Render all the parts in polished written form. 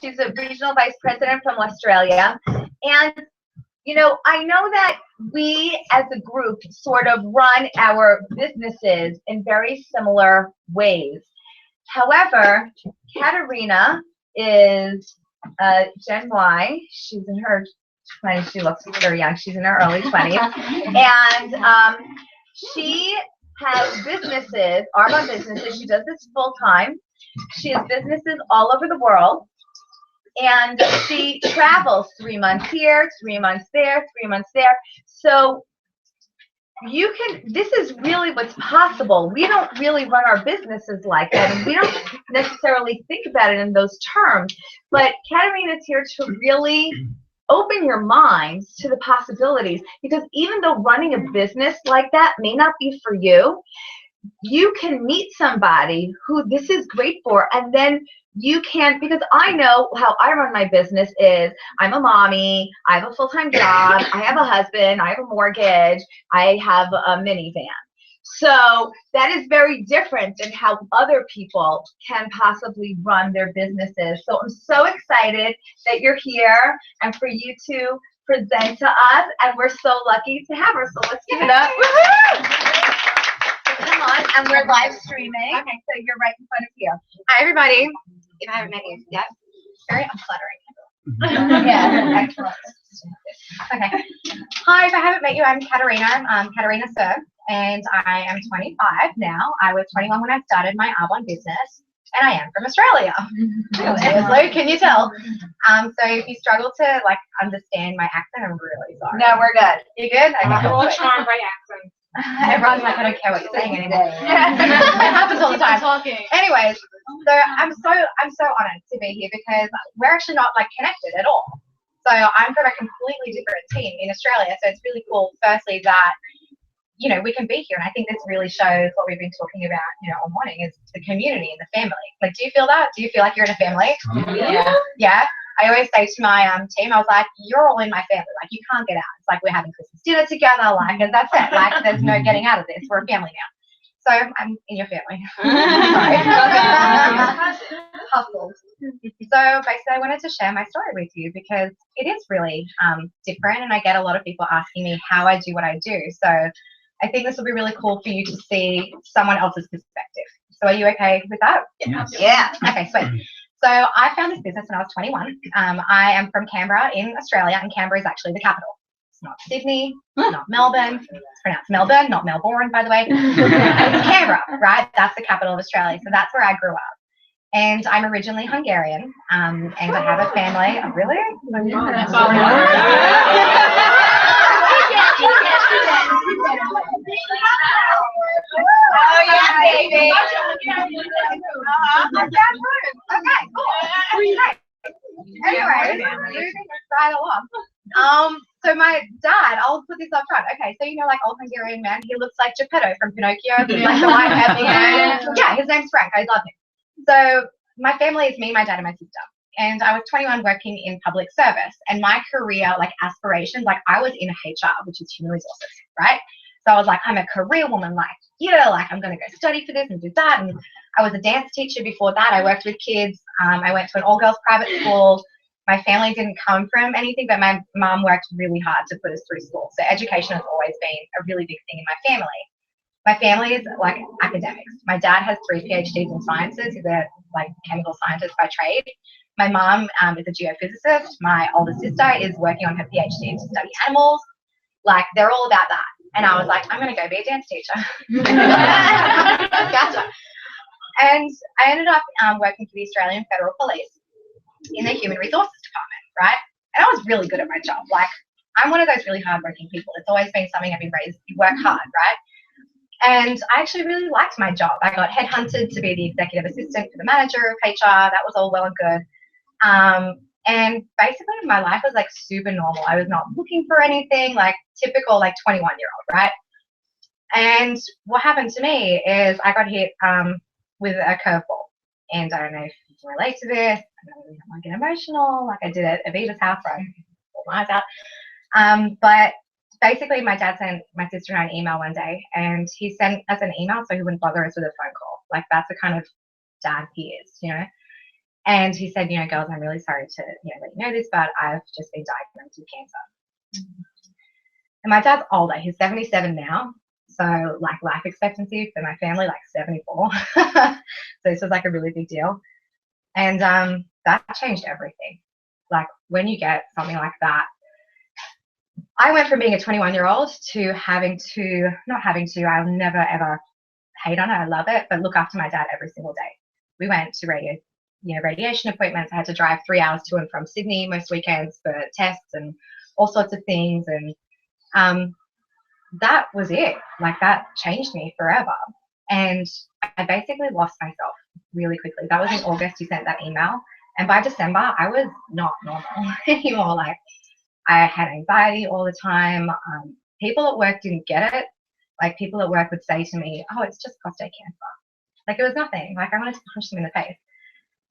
She's a regional vice president from Australia. And, I know that we as a group sort of run our businesses in very similar ways. However, Katarina is Gen Y. She's in her 20s. She looks very young. She's in her early 20s. And she has businesses, Arbonne businesses. She does this full time. She has businesses all over the world. And she travels 3 months here, 3 months there, 3 months there. So this is really what's possible. We don't really run our businesses like that, and we don't necessarily think about it in those terms. But Katarina's here to really open your minds to the possibilities, because even though running a business like that may not be for you, you can meet somebody who this is great for, and then you can, because I know how I run my business is I'm a mommy, I have a full-time job, I have a husband, I have a mortgage, I have a minivan. So that is very different than how other people can possibly run their businesses. So I'm so excited that you're here and for you to present to us, and we're so lucky to have her. So let's give it up. Come on, and we're live streaming. Okay, so you're right in front of here. Hi, everybody. If I haven't met you yet, very unflattering. Yeah, excellent. Okay. Hi, if I haven't met you, I'm Katarina. I'm Katarina Cser, and I am 25 now. I was 21 when I started my Arbonne business, and I am from Australia. So can you tell? So if you struggle to understand my accent, I'm really sorry. No, we're good. You good? Okay, We'll try and write accents. Everyone's like, I don't care what you're saying anymore. It happens all the time. Anyways, so I'm so honored to be here because we're actually not connected at all. So I'm from a completely different team in Australia. So it's really cool, firstly, that we can be here, and I think this really shows what we've been talking about, all morning, is the community and the family. Do you feel that? Do you feel like you're in a family? Yeah. Yeah. I always say to my team, I was like, you're all in my family. You can't get out. It's like we're having Christmas dinner together, and that's it. There's no getting out of this. We're a family now. So I'm in your family. Sorry. Hustles. So basically, I wanted to share my story with you because it is really different, and I get a lot of people asking me how I do what I do. So I think this will be really cool for you to see someone else's perspective. So are you okay with that? Yeah. Okay, sweet. So I found this business when I was 21. I am from Canberra in Australia, and Canberra is actually the capital. It's not Sydney, not Melbourne. It's pronounced Melbourne, not Melbourne, by the way. It's Canberra, right? That's the capital of Australia. So that's where I grew up. And I'm originally Hungarian, and I have a family. Oh, really? Oh, yeah, baby. Okay, cool. Anyway, moving right along. So my dad, I'll put this up front. Okay, so old Hungarian man, he looks like Geppetto from Pinocchio, the white hair. Yeah, his name's Frank. I love him. So my family is me, my dad, and my sister. And I was 21 working in public service, and my career, aspirations, I was in HR, which is human resources, right? So I was like, I'm a career woman, I'm going to go study for this and do that. And I was a dance teacher before that. I worked with kids. I went to an all-girls private school. My family didn't come from anything, but my mom worked really hard to put us through school. So education has always been a really big thing in my family. My family is academics. My dad has 3 PhDs in sciences. He's a chemical scientist by trade. My mom is a geophysicist. My older sister is working on her PhD to study animals. They're all about that. And I was like, I'm going to go be a dance teacher. Gotcha. And I ended up working for the Australian Federal Police in the Human Resources Department, right? And I was really good at my job. I'm one of those really hardworking people. It's always been something I've been raised, you work hard, right? And I actually really liked my job. I got headhunted to be the executive assistant for the manager of HR. That was all well and good. And basically my life was super normal. I was not looking for anything, typical 21-year-old, right? And what happened to me is I got hit with a curveball. And I don't know if you can relate to this. I don't get emotional. I did at Aviva's house, right? All my eyes out. But basically my dad sent my sister and I an email one day, and he sent us an email so he wouldn't bother us with a phone call. That's the kind of dad he is, And he said, you know, girls, I'm really sorry to, you know, let you know this, but I've just been diagnosed with cancer. And my dad's older. He's 77 now. So like life expectancy for my family, like 74. So this was like a really big deal. And that changed everything. Like when you get something like that, I went from being a 21-year-old to not having to, I'll never ever hate on it. I love it, but look after my dad every single day. We went to radiation appointments. I had to drive 3 hours to and from Sydney most weekends for tests and all sorts of things. And that was it. Like that changed me forever. And I basically lost myself really quickly. That was in August. You sent that email. And by December, I was not normal anymore. Like I had anxiety all the time. People at work didn't get it. Like people at work would say to me, oh, it's just prostate cancer. Like it was nothing. Like I wanted to punch them in the face.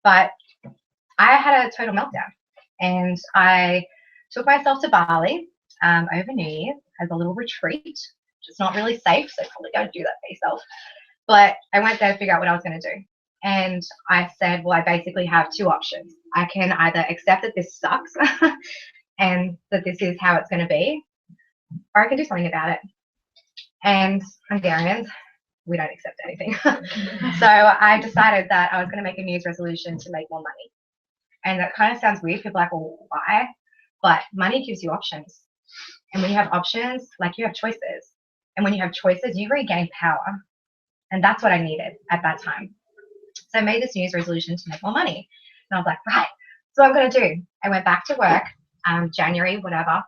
But I had a total meltdown. And I took myself to Bali over New Year's as a little retreat, which is not really safe, so probably don't do that for yourself. But I went there to figure out what I was going to do. And I said, well, I basically have two options. I can either accept that this sucks and that this is how it's going to be, or I can do something about it. And Hungarians, we don't accept anything. So I decided that I was going to make a New Year's resolution to make more money. And that kind of sounds weird. People are like, well, why? But money gives you options. And when you have options, like you have choices. And when you have choices, you regain power. And that's what I needed at that time. So I made this New Year's resolution to make more money. And I was like, right, so what I'm going to do. I went back to work, January, whatever.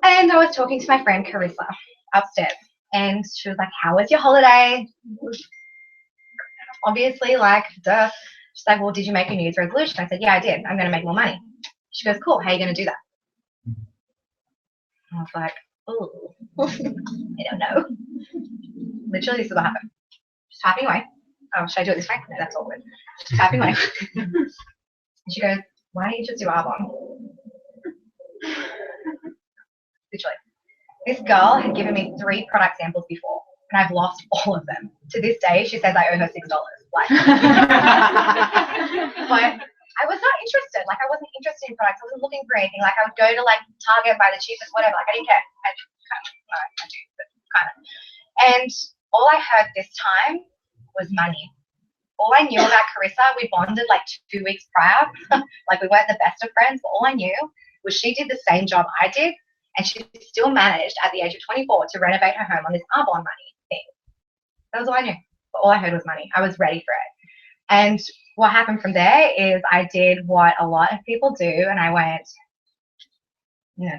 And I was talking to my friend Carissa upstairs. And she was like, how was your holiday? Obviously, like, duh. She's like, well, did you make a New Year's resolution? I said, yeah, I did. I'm going to make more money. She goes, cool. How are you going to do that? I was like, oh, I don't know. Literally, this is what happened. Just typing away. Oh, should I do it this way? No, that's awkward. Just typing away. And she goes, why don't you just do Arbonne? Literally. This girl had given me 3 product samples before, and I've lost all of them. To this day, she says I owe her $6. Like, but I was not interested. Like, I wasn't interested in products. I wasn't looking for anything. Like, I would go to like Target, buy the cheapest, whatever. Like, I didn't care. I do, but kind of. And all I heard this time was money. All I knew about Carissa, we bonded like 2 weeks prior. Like, we weren't the best of friends, but all I knew was she did the same job I did. And she still managed at the age of 24 to renovate her home on this Arbonne money thing. That was all I knew. But all I heard was money. I was ready for it. And what happened from there is I did what a lot of people do. And I went, no.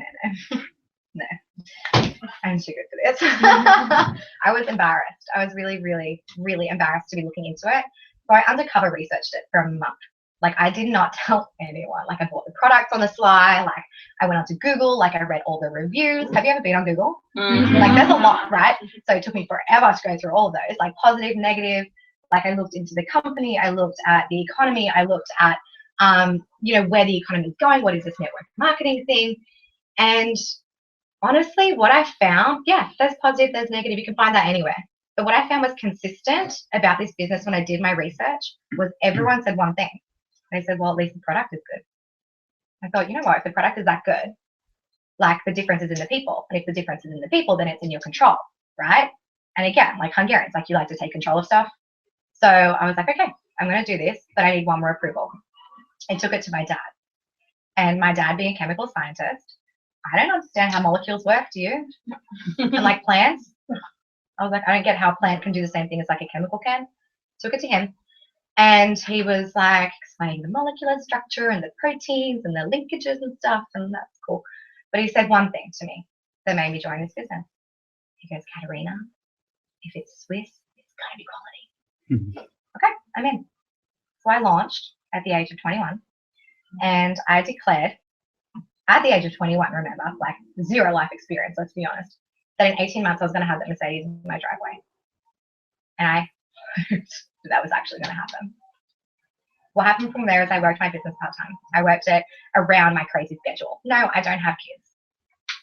I'm too good for this. I was embarrassed. I was really, really, really embarrassed to be looking into it. So I undercover researched it for a month. Like I did not tell anyone. Like I bought the products on the sly. Like I went onto Google. Like I read all the reviews. Have you ever been on Google? Mm-hmm. Like there's a lot, right? So it took me forever to go through all of those. Like positive, negative. Like I looked into the company. I looked at the economy. I looked at, where the economy is going. What is this network marketing thing? And honestly, what I found, yeah, there's positive, there's negative. You can find that anywhere. But what I found was consistent about this business when I did my research was everyone said one thing. They said, well, at least the product is good. I thought, you know what, if the product is that good, like the difference is in the people. And if the difference is in the people, then it's in your control, right? And again, like Hungarians, like you like to take control of stuff. So I was like, okay, I'm going to do this, but I need one more approval. I took it to my dad. And my dad being a chemical scientist, I don't understand how molecules work, do you? And like plants, I was like, I don't get how a plant can do the same thing as like a chemical can. Took it to him. And he was like explaining the molecular structure and the proteins and the linkages and stuff, and that's cool. But he said one thing to me that made me join this business. He goes, Katarina, if it's Swiss, it's got to be quality. Mm-hmm. Okay, I'm in. So I launched at the age of 21, and I declared at the age of 21, remember, like zero life experience, let's be honest, that in 18 months I was going to have that Mercedes in my driveway. And I that was actually going to happen. What happened from there is I worked my business part-time. I worked it around my crazy schedule. No, I don't have kids.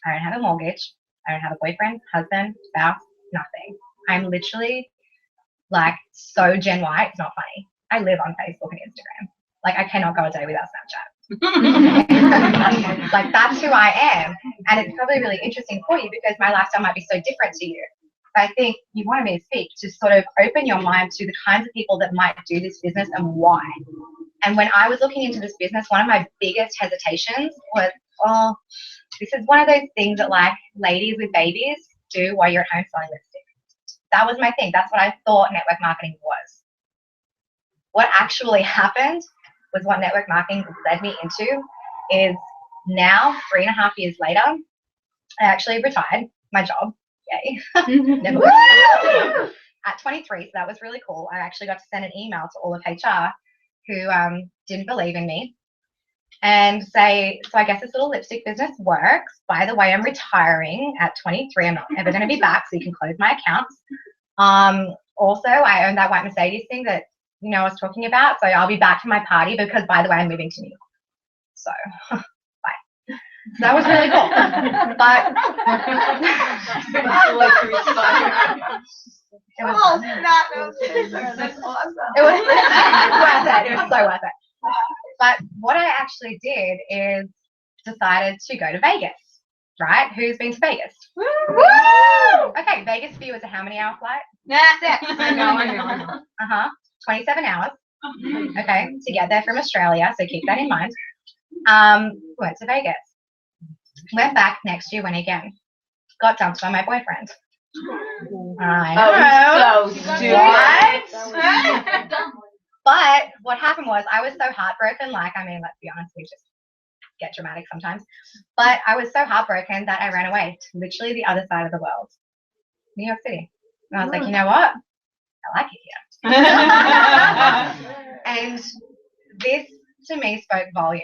I don't have a mortgage. I don't have a boyfriend, husband, spouse, nothing. I'm literally like so Gen Y, it's not funny. I live on Facebook and Instagram. Like, I cannot go a day without Snapchat. Like, that's who I am. And it's probably really interesting for you because my lifestyle might be so different to you. But I think you wanted me to speak to sort of open your mind to the kinds of people that might do this business and why. And when I was looking into this business, one of my biggest hesitations was, oh, this is one of those things that like ladies with babies do while you're at home selling lipstick. That was my thing. That's what I thought network marketing was. What actually happened was what network marketing led me into is now 3.5 years later, I actually retired my job. Yay. Never at 23, so that was really cool. I actually got to send an email to all of HR who didn't believe in me and say, so I guess this little lipstick business works. By the way, I'm retiring at 23. I'm not ever going to be back, so you can close my accounts. Also, I own that white Mercedes thing that I was talking about, so I'll be back to my party because, by the way, I'm moving to New York. So, bye. So that was really cool. But it was fun. That's awesome. It was worth it. It was so worth it. But what I actually did is decided to go to Vegas. Right? Who's been to Vegas? Woo! Okay, Vegas for you is a how many hour flight? That's it. I know. 27 hours. Okay, to get there from Australia, so keep that in mind. Went to Vegas. Went back next year, went again. Got dumped by my boyfriend. I know. So stupid. But what happened was I was so heartbroken, like, I mean, let's be honest, we just get dramatic sometimes. But I was so heartbroken that I ran away to literally the other side of the world, New York City. And I was like, you know what? I like it here. And this, to me, spoke volumes.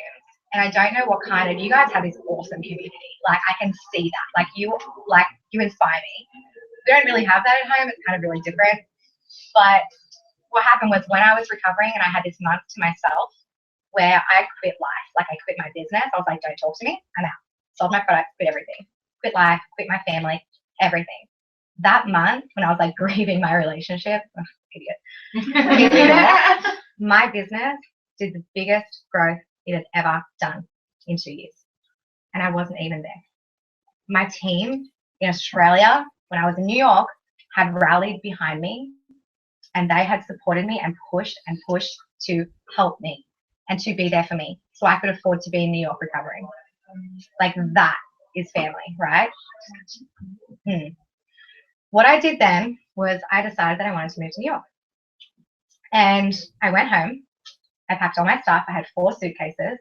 And I don't know what kind of, you guys have this awesome community. Like, I can see that. Like, you inspire me. We don't really have that at home. It's kind of really different. But what happened was when I was recovering and I had this month to myself where I quit life, like I quit my business. I was like, don't talk to me. I'm out. Sold my product, quit everything. Quit life, quit my family, everything. That month when I was like grieving my relationship, idiot, my business did the biggest growth it had ever done in 2 years. And I wasn't even there. My team in Australia, when I was in New York, had rallied behind me and they had supported me and pushed to help me and to be there for me so I could afford to be in New York recovering. Like, that is family, right? What I did then was I decided that I wanted to move to New York. And I went home. I packed all my stuff. I had 4 suitcases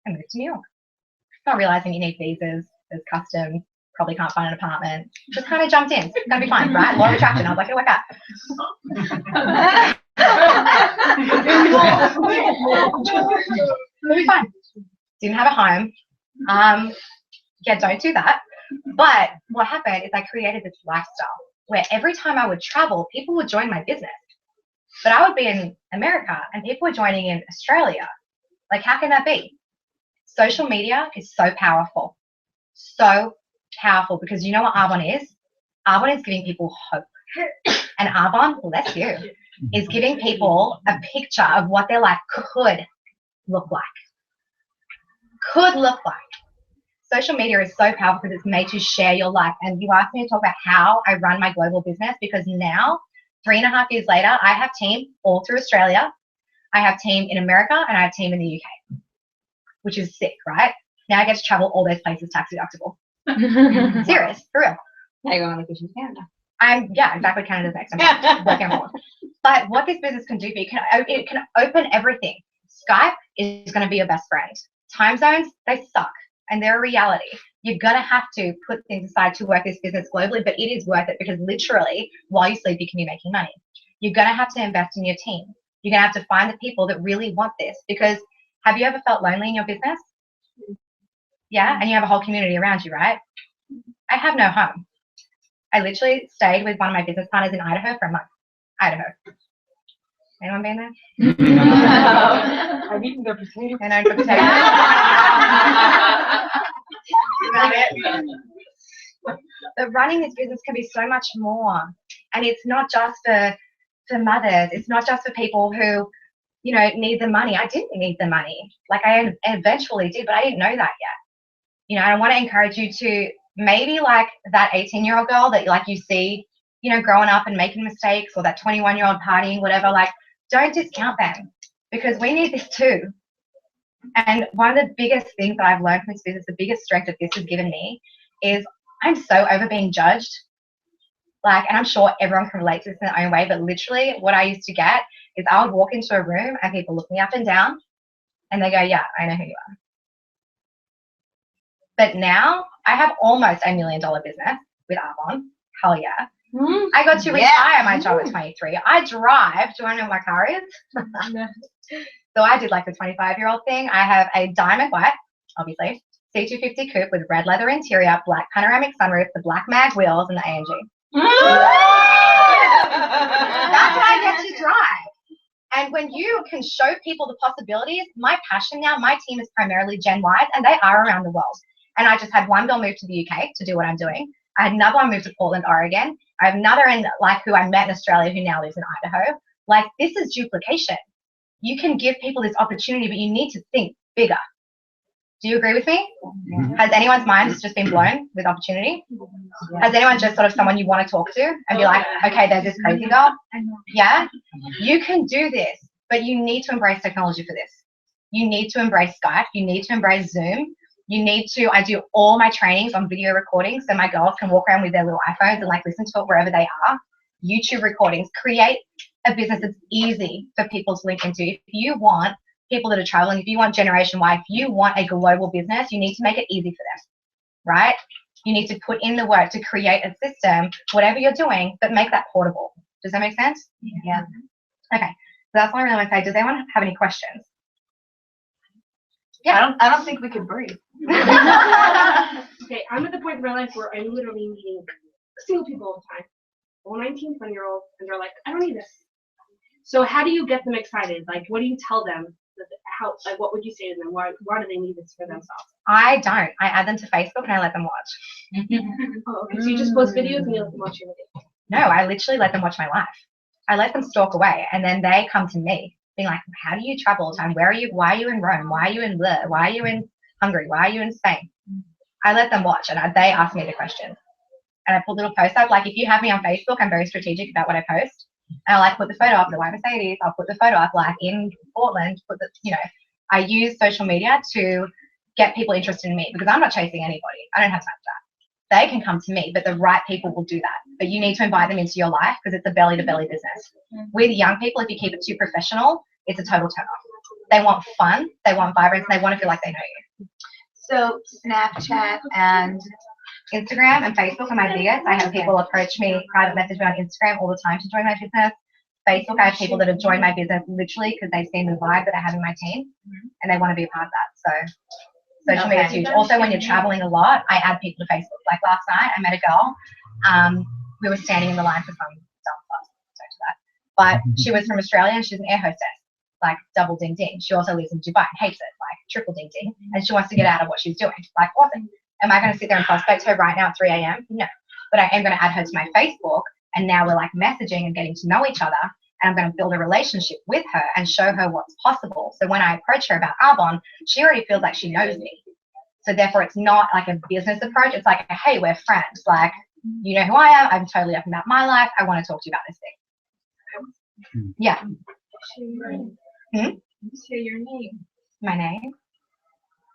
and moved to New York. Not realizing you need visas, there's customs, probably can't find an apartment. Just kind of jumped in. It's going to be fine, right? Law of attraction. I was like, it'll work out. It'll be fine. Didn't have a home. Yeah, don't do that. But what happened is I created this lifestyle where every time I would travel, people would join my business. But I would be in America and people were joining in Australia. Like, how can that be? Social media is so powerful. So powerful because you know what Arbonne is? Arbonne is giving people hope. And Arbonne, bless you, is giving people a picture of what their life could look like. Could look like. Social media is so powerful because it's made you share your life. And you asked me to talk about how I run my global business because now, 3.5 years later, I have team all through Australia. I have team in America and I have team in the UK, which is sick, right? Now I get to travel all those places tax deductible. Serious, for real. Now you're going on vacation to Canada. Yeah, exactly. Canada's next. I'm working on. But what this business can do for you, it can open everything. Skype is going to be your best friend. Time zones, they suck. And they're a reality. You're going to have to put things aside to work this business globally, but it is worth it because literally while you sleep, you can be making money. You're going to have to invest in your team. You're going to have to find the people that really want this because have you ever felt lonely in your business? Yeah, and you have a whole community around you, right? I have no home. I literally stayed with one of my business partners in Idaho for a month. Idaho. Anyone been there? I've eaten their potatoes. And I'm for potatoes. But running this business can be so much more. And it's not just for mothers. It's not just for people who you know, need the money. I didn't need the money. Like I eventually did, but I didn't know that yet. You know, I want to encourage you to maybe like that 18-year-old girl that like you see, you know, growing up and making mistakes, or that 21-year-old partying, whatever, like don't discount them, because we need this too. And one of the biggest things that I've learned from this business, the biggest strength that this has given me, is I'm so over being judged. Like, and I'm sure everyone can relate to this in their own way, but literally what I used to get is I would walk into a room and people look me up and down and they go, yeah, I know who you are. But now I have almost $1 million business with Arbonne. Hell yeah. I got to retire my job at 23. I drive. Do you want to know what my car is? So I did like the 25-year-old thing. I have a diamond white, obviously, C250 coupe with red leather interior, black panoramic sunroof, the black mag wheels, and the AMG. That's what I get to drive. And when you can show people the possibilities, my passion now, my team is primarily Gen Ys, and they are around the world. And I just had one girl move to the UK to do what I'm doing. I had another one move to Portland, Oregon. I have another in like who I met in Australia who now lives in Idaho. Like, this is duplication. You can give people this opportunity, but you need to think bigger. Do you agree with me? Yeah. Has anyone's mind just been blown with opportunity? Yeah. Has anyone just sort of someone you want to talk to and be like, okay, there's this crazy girl? Yeah? You can do this, but you need to embrace technology for this. You need to embrace Skype. You need to embrace Zoom. You need to, I do all my trainings on video recordings so my girls can walk around with their little iPhones and like listen to it wherever they are. YouTube recordings. Create a business that's easy for people to link into. If you want people that are traveling, if you want Generation Y, if you want a global business, you need to make it easy for them, right? You need to put in the work to create a system, whatever you're doing, but make that portable. Does that make sense? Yeah. Okay, so that's what I really want to say. Does anyone have any questions? Yeah. I don't think we could breathe. Okay, I'm at the point in my life where I'm literally meeting single people all the time. All 19, 20-year-olds, and they're like, I don't need this. So how do you get them excited? Like, what do you tell them? How, like, what would you say to them? Why do they need this for themselves? I don't. I add them to Facebook and I let them watch. Oh, okay. So you just post videos and you let them watch your videos? No, I literally let them watch my life. I let them stalk away, and then they come to me being like, how do you travel all the time? Where are you? Why are you in Rome? Why are you in Blur? Why are you in Hungary? Why are you in Spain? I let them watch, and they ask me the questions. And I put little posts up. Like, if you have me on Facebook, I'm very strategic about what I post. And I like put the photo up of the white Mercedes. I'll put the photo up like in Portland. Put the, you know, I use social media to get people interested in me because I'm not chasing anybody. I don't have time for that. They can come to me, but the right people will do that. But you need to invite them into your life because it's a belly-to-belly business. With young people, if you keep it too professional, it's a total turn-off. They want fun, they want vibrance, and they want to feel like they know you. So Snapchat and Instagram and Facebook are my biggest. I have people approach me, private message me on Instagram all the time to join my business. Facebook, I have people that have joined my business literally because they've seen the vibe that I have in my team and they want to be a part of that. So social media is huge. Also, when you're traveling a lot, I add people to Facebook. Like last night, I met a girl. We were standing in the line for some dumb stuff, but she was from Australia and she's an air hostess, like double ding ding. She also lives in Dubai and hates it, like triple ding ding, and she wants to get out of what she's doing. Like, awesome. Am I going to sit there and prospect her right now at 3 a.m.? No. But I am going to add her to my Facebook, and now we're like messaging and getting to know each other, and I'm going to build a relationship with her and show her what's possible. So when I approach her about Arbonne, she already feels like she knows me. So therefore, it's not like a business approach. It's like, hey, we're friends. Like, you know who I am. I'm totally open about my life. I want to talk to you about this thing. Yeah. Say your name. My name?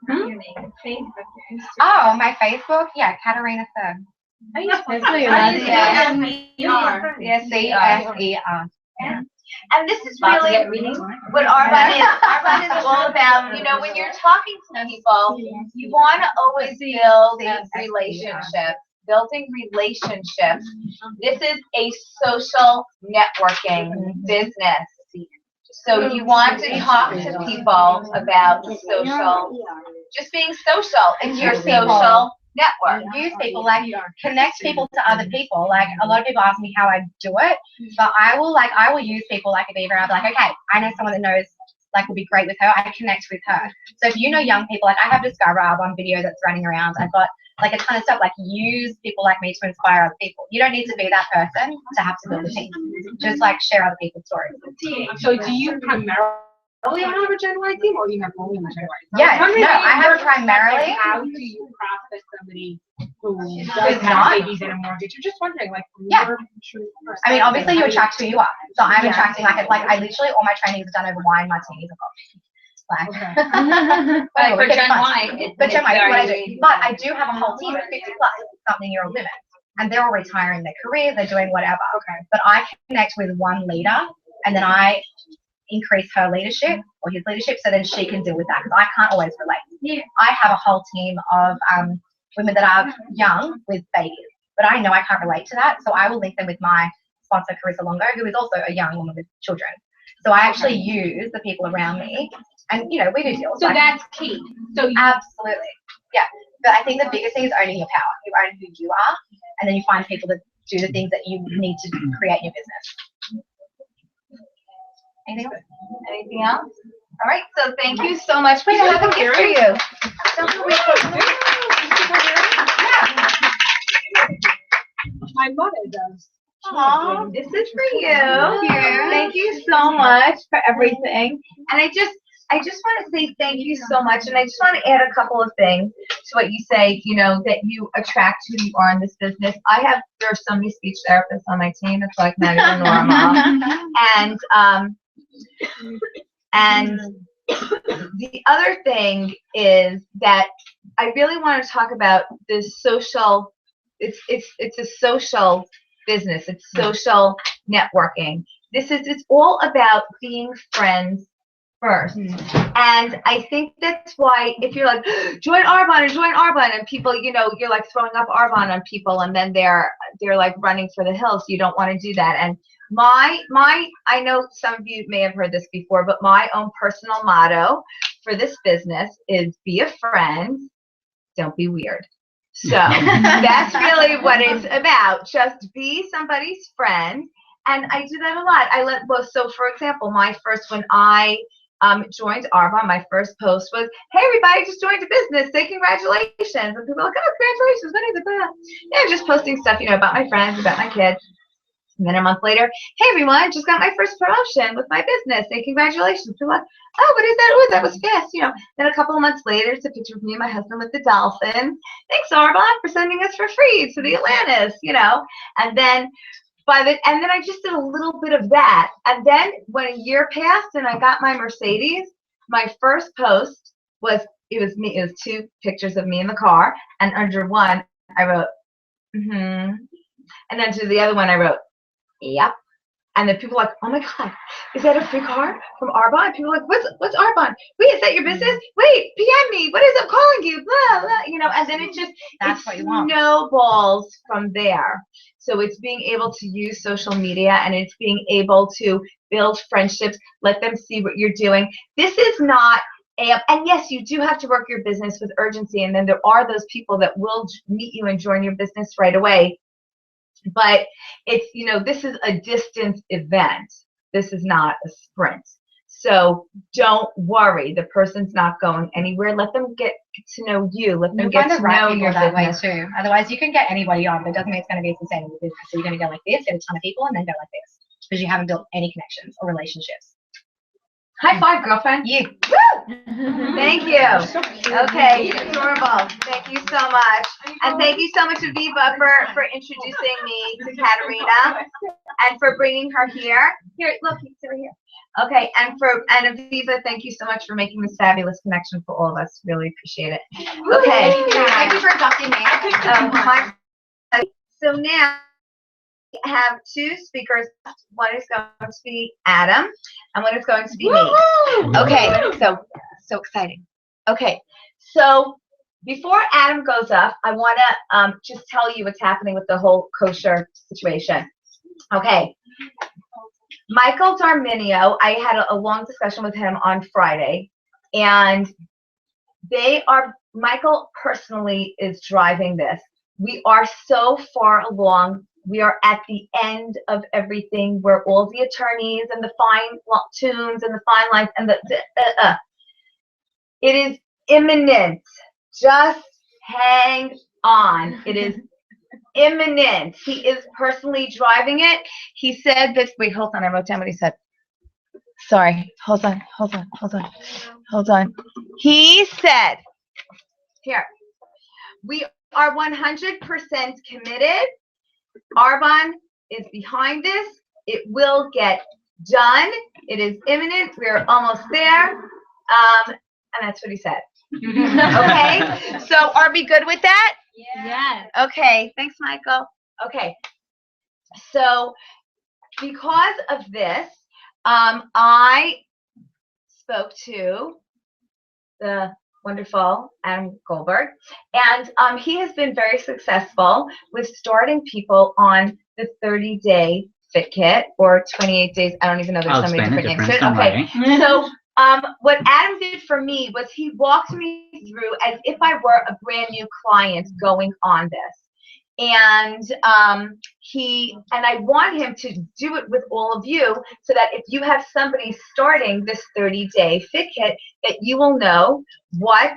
Your name. Facebook. Oh, my Facebook? Yeah, Katarina Cser. That's what your last name. Yes, C-S-E-R. And this is really what Arbonne is. Arbonne is all about, you know, when you're talking to people, you want to always build relationships. Building relationships. This is a social networking business. So you want to talk to people about social, just being social in your social network. Use people, like connect people to other people. Like a lot of people ask me how I do it, but I will use people like Aviva. I'll be like, okay, I know someone that knows, like, will be great with her. I connect with her. So if you know young people, like I have Discover Arbonne video that's running around. I've got like a ton of stuff. Like, use people like me to inspire other people. You don't need to be that person to have to build a team. Just like share other people's stories. So do you primarily Oh, you have a Gen Y team, or you have only a Gen Y? Yeah, no, I have primarily. How do you process somebody who Who's does not? have babies and a mortgage? You're just wondering, like, from Yeah. your true I mean, obviously you attract who you are. So I'm Yeah. attracting like I literally all my trainings are done over wine, martinis, and coffee. Like, But for we're getting Gen fun. Y, But Gen Y, it's what I very do. But I do have a whole team of 50 plus something-year-old women, and they're all retiring their careers, they're doing whatever. Okay. But I connect with one leader, and then I increase her leadership or his leadership, so then she can deal with that because I can't always relate. Yeah. I have a whole team of women that are young with babies, but I know I can't relate to that, so I will link them with my sponsor, Carissa Longo, who is also a young woman with children. So I actually use the people around me, and we do deals. So Like, that's key. So you, absolutely, yeah. But I think the biggest thing is owning your power. You own who you are, and then you find people that do the things that you need to create your business. Anything else? Anything else? All right, so thank you so much. Wait, I have a gift for you. my mother does. Aw, this is for you. Thank you so much for everything. And I just want to say thank you so much. And I just want to add a couple of things to what you say, that you attract who you are in this business. There are so many speech therapists on my team. It's like not even normal. And the other thing is that I really want to talk about this social, it's a social business. It's social networking. It's all about being friends first. And I think that's why if you're like, join Arbonne, and people, you're like throwing up Arbonne on people, and then they're like running for the hills. You don't want to do that. And I know some of you may have heard this before, but my own personal motto for this business is be a friend, don't be weird. So that's really what it's about. Just be somebody's friend. And I do that a lot. So for example, when I joined Arbonne, my first post was, hey everybody, just joined a business, say congratulations. And people are like, oh, congratulations, what is it? Yeah, just posting stuff, about my friends, about my kids. And then a month later, hey everyone, just got my first promotion with my business. Say congratulations. People are like, oh, what is that? Oh, that was fast. Then a couple of months later, it's a picture of me and my husband with the dolphin. Thanks, Arbonne, for sending us for free to the Atlantis. And then I just did a little bit of that. And then when a year passed and I got my Mercedes, my first post was me. It was 2 pictures of me in the car, and under one I wrote, and then to the other one I wrote, yep. And then people are like, oh my God, is that a free car from Arbonne? People are like, what's Arbonne? Wait, is that your business? Wait, PM me. What is it? I'm calling you. Blah, blah. And then it snowballs from there. So it's being able to use social media, and it's being able to build friendships, let them see what you're doing. This is not and yes, you do have to work your business with urgency, and then there are those people that will meet you and join your business right away. But it's, this is a distance event. This is not a sprint. So don't worry. The person's not going anywhere. Let them get to know you. Let them get to know your that way business. too. Otherwise, you can get anybody on, but it doesn't mean it's going to be sustainable business. So you're going to go like this, get a ton of people, and then go like this because you haven't built any connections or relationships. High five, girlfriend. You. Woo! Thank you. Okay, adorable. Thank you so much. And thank you so much, Aviva, for introducing me to Katarina and for bringing her here. Here, look, he's over here. Okay, and Aviva, thank you so much for making this fabulous connection for all of us. Really appreciate it. Okay. Thank you for adopting me. So now we have 2 speakers. One is going to be Adam, and one is going to be me. Okay, so exciting. Okay, so before Adam goes up, I want to just tell you what's happening with the whole kosher situation. Okay, Michael Darminio, I had a long discussion with him on Friday, and Michael personally is driving this. We are so far along. We are at the end of everything where all the attorneys and the fine tunes and the fine lines and it is imminent. Just hang on. It is imminent. He is personally driving it. He said this. Wait, hold on. I wrote down what he said. Sorry, hold on. He said, here, we are 100% committed. Arbonne is behind this. It will get done. It is imminent. We're almost there. And that's what he said. Okay, so are we good with that? Yes. Okay, thanks, Michael. Okay, so because of this, I spoke to the wonderful Adam Goldberg, and he has been very successful with starting people on the 30-day fit kit or 28 days. I don't even know. There's so many different names. Okay, so what Adam did for me was he walked me through as if I were a brand new client going on this. And I want him to do it with all of you so that if you have somebody starting this 30-day fit kit, that you will know what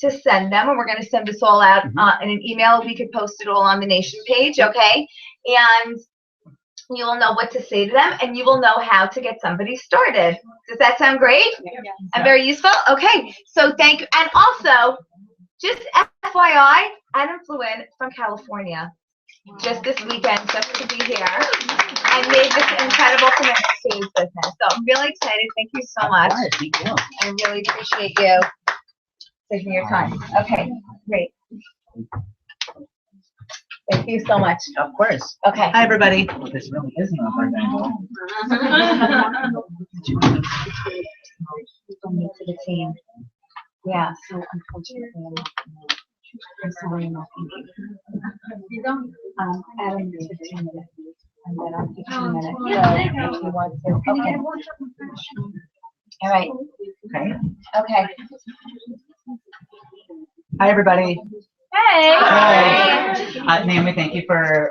to send them. And we're going to send this all out in an email. We could post it all on the Nation page, okay? And you will know what to say to them, and you will know how to get somebody started. Does that sound great? Yeah. And very useful? Okay, so thank you. And also, just FYI, Adam flew in from California just this weekend just to be here and made this incredible commitment to his business. So I'm really excited. Thank you so much. Thank you. I really appreciate you taking your time. Okay, great. Thank you so much. Of course. Okay. Hi, everybody. Well, this really is not hard To the team. Yeah, so unfortunately, I'm sorry, I'm not thinking. Adam, 15 minutes. And then I'm 15 minutes. So if you want to. Okay. All right. Okay. Okay. Hi, everybody. Hey. Hi. Naomi, thank you for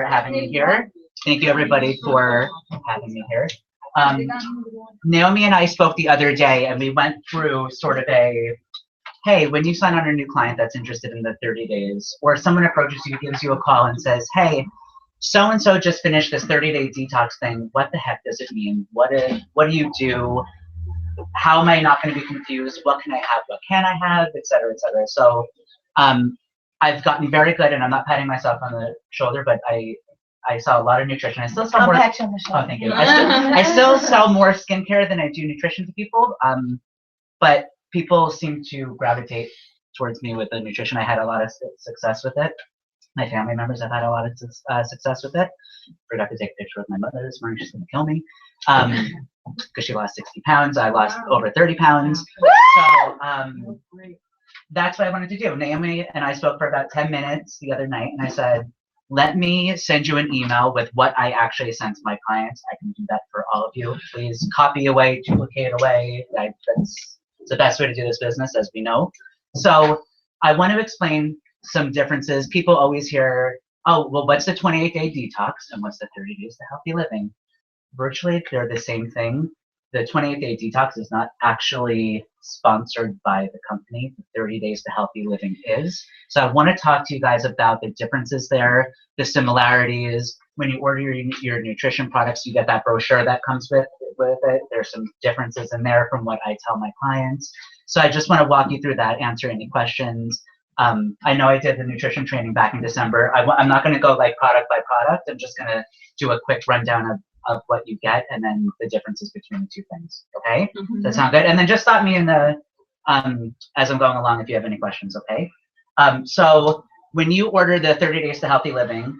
having me here. Thank you, everybody, for having me here. Naomi and I spoke the other day, and we went through sort of a, hey, when you sign on a new client that's interested in the 30 days, or someone approaches you, gives you a call and says, hey, so-and-so just finished this 30-day detox thing. What the heck does it mean? What do you do? How am I not going to be confused? What can I have? What can I have? Et cetera, et cetera. So I've gotten very good, and I'm not patting myself on the shoulder, but I sell a lot of nutrition. I still sell more. Pat you on the shoulder. Oh, thank you. I still sell more skincare than I do nutrition to people. But people seem to gravitate towards me with the nutrition. I had a lot of success with it. My family members have had a lot of success with it. Forgot to take a picture with my mother this morning. She's gonna kill me. Because she lost 60 pounds. I lost over 30 pounds. So that's what I wanted to do. Naomi and I spoke for about 10 minutes the other night, and I said, let me send you an email with what I actually sent to my clients. I can do that for all of you. Please copy away, duplicate away. That's the best way to do this business, as we know. So I want to explain some differences. People always hear, oh, well, what's the 28-day detox and what's the 30 days to healthy living? Virtually, they're the same thing. The 28-day detox is not actually sponsored by the company. The 30 days to healthy living is. So I want to talk to you guys about the differences there, the similarities. When you order your nutrition products, you get that brochure that comes with it. There's some differences in there from what I tell my clients. So I just want to walk you through that, answer any questions. I know I did the nutrition training back in December. I'm not going to go like product by product. I'm just going to do a quick rundown of what you get and then the differences between the two things. Okay? Does that sound good? And then just stop me in the as I'm going along if you have any questions. Okay? So when you order the 30 days to healthy living,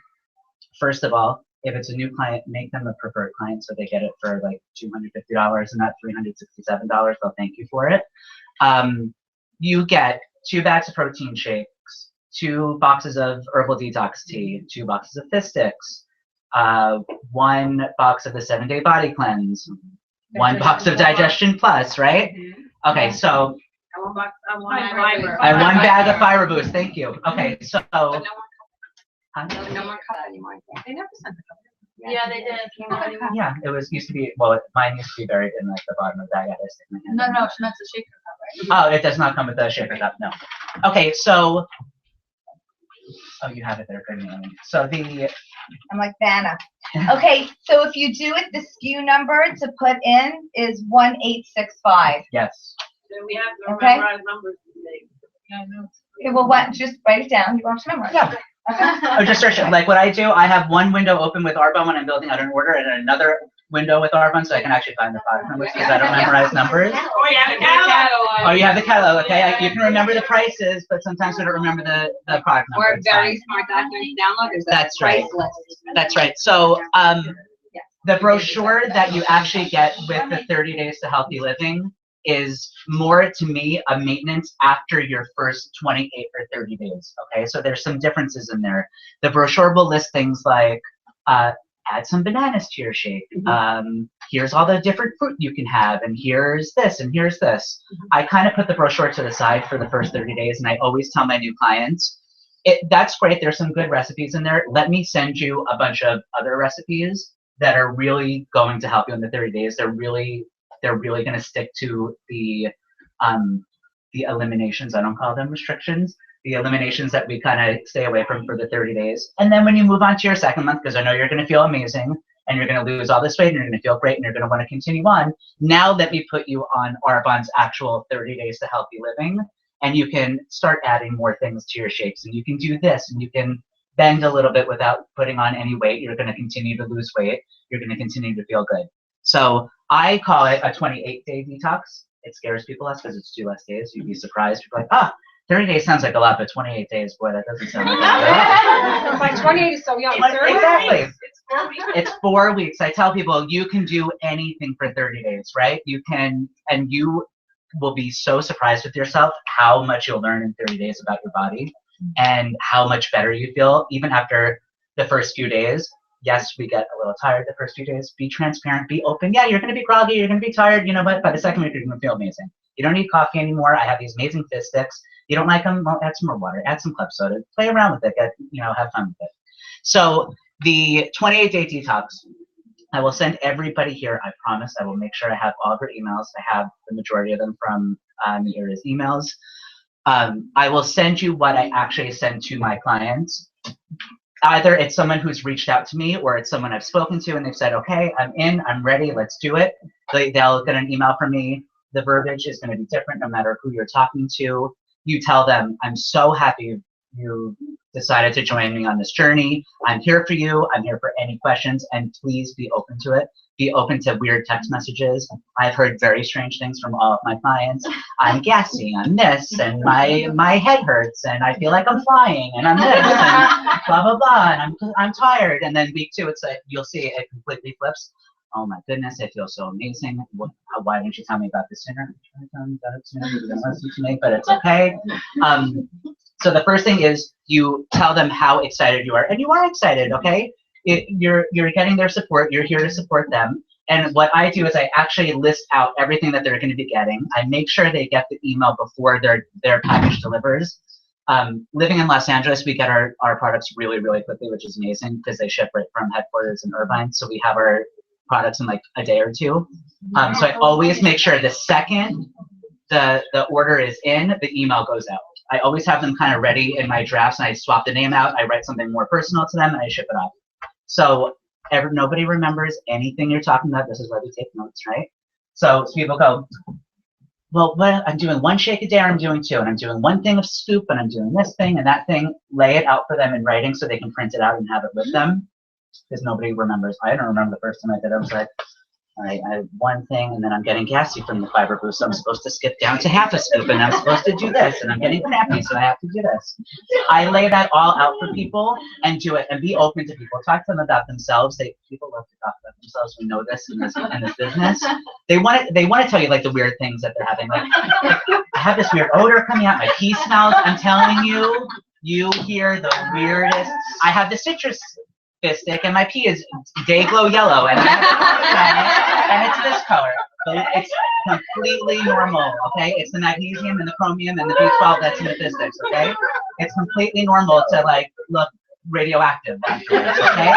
first of all, if it's a new client, make them a preferred client so they get it for like $250 and not $367. They'll thank you for it. You get 2 bags of protein shakes, 2 boxes of herbal detox tea, 2 boxes of fish sticks, 1 box of the 7-day body cleanse, 1 box of Digestion Plus, right? Okay, so I want and 1 bag of Fiber Boost. Thank you. Okay, so No more cup anymore. They never sent the cup. Yeah, they did. yeah, it used to be, well, mine used to be buried in like the bottom of the bag. I had to stick my hand in. No, she meant the shaker cup, right? Oh, it does not come with the shaker cup, no. Okay, so Oh, you have it there for me. So the I'm like Vanna. Okay, so if you do it, the SKU number to put in is 1865. yes. So we have to Okay. memorize numbers today. Yeah, I know. Okay, well, what? Just write it down. You want to memorize? Yeah. Oh, just search it. Like what I do, I have one window open with Arbonne when I'm building out an order, and another window with Arbonne, so I can actually find the product numbers because I don't memorize numbers. Oh, yeah, the catalog. Oh, you have the catalog, okay? You can remember the prices, but sometimes we don't remember the product number. We're It's very fine. smart document downloaders. That's right. Priceless. That's right. So, the brochure that you actually get with the 30 Days to Healthy Living is more, to me, a maintenance after your first 28 or 30 days, okay? So there's some differences in there. The brochure will list things like, add some bananas to your shake. Here's all the different fruit you can have, and here's this, and here's this. I kind of put the brochure to the side for the first 30 days, and I always tell my new clients, that's great, there's some good recipes in there. Let me send you a bunch of other recipes that are really going to help you in the 30 days. They're really going to stick to the eliminations. I don't call them restrictions. The eliminations that we kind of stay away from for the 30 days. And then when you move on to your second month, because I know you're going to feel amazing and you're going to lose all this weight and you're going to feel great and you're going to want to continue on, now let me put you on Arbonne's actual 30 Days to Healthy Living, and you can start adding more things to your shakes, and you can do this, and you can bend a little bit without putting on any weight. You're going to continue to lose weight. You're going to continue to feel good. So I call it a 28-day detox. It scares people less because it's 2 less days. You'd be surprised. You're like, 30 days sounds like a lot, but 28 days, boy, that doesn't sound like a lot. Like 28 is so young. Exactly. It's 4 weeks. It's 4 weeks. I tell people you can do anything for 30 days, right? You can, and you will be so surprised with yourself how much you'll learn in 30 days about your body and how much better you feel even after the first few days. Yes, we get a little tired the first few days. Be transparent, be open. Yeah, you're going to be groggy, you're going to be tired, but by the second week, you're going to feel amazing. You don't need coffee anymore. I have these amazing fizz sticks. You don't like them? Well, add some more water, add some club soda, play around with it, have fun with it. So the 28-day detox, I will send everybody here. I promise I will make sure I have all of your emails. I have the majority of them from Mira's emails. I will send you what I actually send to my clients. Either it's someone who's reached out to me or it's someone I've spoken to and they've said, okay, I'm in, I'm ready, let's do it. They'll get an email from me. The verbiage is going to be different no matter who you're talking to. You tell them, I'm so happy you decided to join me on this journey. I'm here for you. I'm here for any questions, and please be open to it. Be open to weird text messages. I've heard very strange things from all of my clients. I'm gassy, I'm this, and my head hurts, and I feel like I'm flying, and I'm this, and blah, blah, blah, and I'm tired. And then week 2, it's like, you'll see it completely flips. Oh my goodness, I feel so amazing. Why didn't you tell me about this sooner? I tell me about it sooner. You didn't listen to me, but it's okay. So the first thing is you tell them how excited you are, and you are excited, okay? You're getting their support. You're here to support them. And what I do is I actually list out everything that they're going to be getting. I make sure they get the email before their package delivers. Living in Los Angeles, we get our products really, really quickly, which is amazing because they ship right from headquarters in Irvine. So we have our products in like a day or 2. So I always make sure the second the order is in, the email goes out. I always have them kind of ready in my drafts, and I swap the name out. I write something more personal to them, and I ship it off. So nobody remembers anything you're talking about. This is why we take notes, right? So people go, well, I'm doing 1 shake a day, or I'm doing 2, and I'm doing 1 thing of scoop, and I'm doing this thing and that thing. Lay it out for them in writing so they can print it out and have it with them, because nobody remembers. I don't remember the first time I did it. I was like, all right, I have 1 thing, and then I'm getting gassy from the fiber boost, so I'm supposed to skip down to half a scoop, and I'm supposed to do this, and I'm getting crampy, so I have to do this. I lay that all out for people and do it, and be open to people. Talk to them about themselves. People love to talk about themselves. We know this in this business. They want to tell you like the weird things that they're having. Like I have this weird odor coming out. My pee smells. I'm telling you, you hear the weirdest. I have the citrus stick, and my pee is day glow yellow, and it's this color. So it's completely normal, okay? It's the magnesium and the chromium and the B12 that's in the fizz sticks, okay? It's completely normal to like look radioactive afterwards, okay?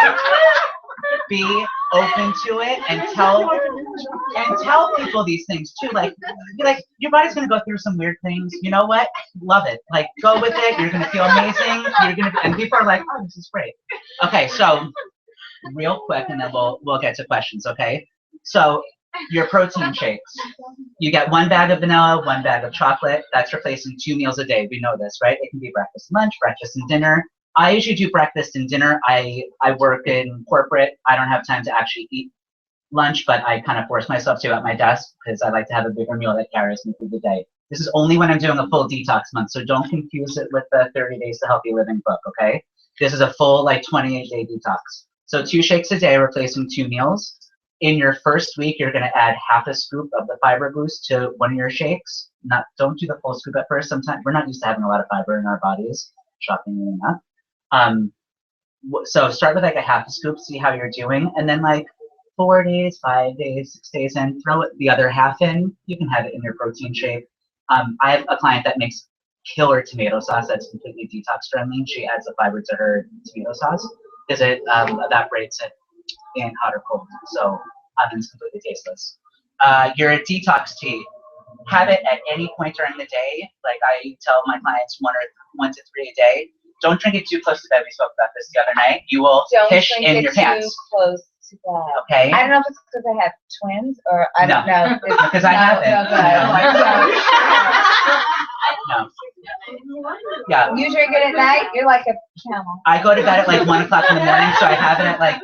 Be open to it and tell people these things too. Like, be like, your body's gonna go through some weird things. You know what? Love it. Like, go with it. You're gonna feel amazing. And people are like, oh, this is great. Okay, so real quick, and then we'll get to questions. Okay, so your protein shakes. You get 1 bag of vanilla, 1 bag of chocolate. That's replacing 2 meals a day. We know this, right? It can be breakfast and lunch, breakfast and dinner. I usually do breakfast and dinner. I work in corporate. I don't have time to actually eat lunch, but I kind of force myself to at my desk because I like to have a bigger meal that carries me through the day. This is only when I'm doing a full detox month, so don't confuse it with the 30 Days to Healthy Living book, okay? This is a full, like, 28-day detox. So 2 shakes a day replacing 2 meals. In your first week, you're going to add half a scoop of the fiber boost to one of your shakes. Don't do the full scoop at first. Sometimes we're not used to having a lot of fiber in our bodies, shockingly enough. So start with like a half a scoop, see how you're doing, and then like 4 days, 5 days, 6 days in, throw it the other half in. You can have it in your protein shake. I have a client that makes killer tomato sauce that's completely detox friendly. She adds the fiber to her tomato sauce because it evaporates it in hot or cold, so it's completely tasteless. Your detox tea. Have it at any point during the day. Like I tell my clients, 1 to 3 a day. Don't drink it too close to bed. We spoke about this the other night. You will pish in your pants. Too close to bed. Okay. I don't know if it's because I have twins or I don't know. Because I haven't. No. Yeah. You drink it at night. You're like a camel. I go to bed at like 1 o'clock in the morning, so I'll have it at like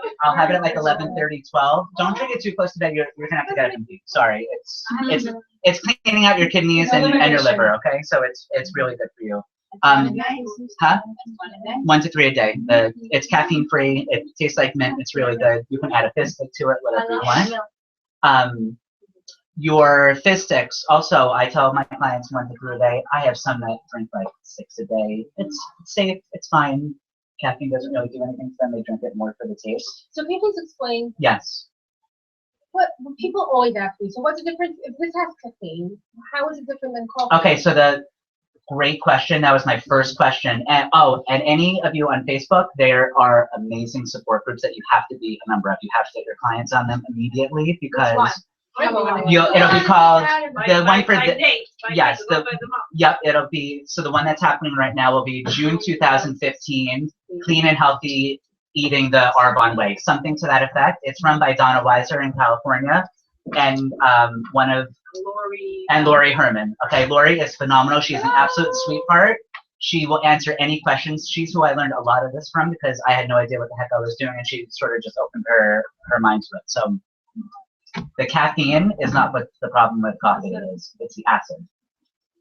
11:30, 12. Don't drink it too close to bed. You're gonna have to get it from deep. Sorry, it's cleaning out your kidneys and your liver. Okay, so it's really good for you. 1 to 3 a day. It's caffeine free. It tastes like mint. It's really good. You can add a fizz stick to it, whatever you want. Your fizz sticks, also, I tell my clients 1 to 3 a day. I have some that drink like 6 a day. It's safe. It's fine. Caffeine doesn't really do anything to them. They drink it more for the taste. So can you please explain Yes. what people always ask me? So what's the difference if this has caffeine? How is it different than coffee? Okay, so great question. That was my first question. And any of you on Facebook, there are amazing support groups that you have to be a member of. You have to get your clients on them immediately because it'll be called the one for the yes it'll be so the one that's happening right now will be June 2015. Clean and Healthy Eating the Arbonne Way, something to that effect. It's run by Donna Weiser in California and Lori Herman. Okay, Lori is phenomenal. She's an absolute sweetheart. She will answer any questions. She's who I learned a lot of this from because I had no idea what the heck I was doing, and she sort of just opened her mind to it. So the caffeine is not what the problem with coffee is. It's the acid.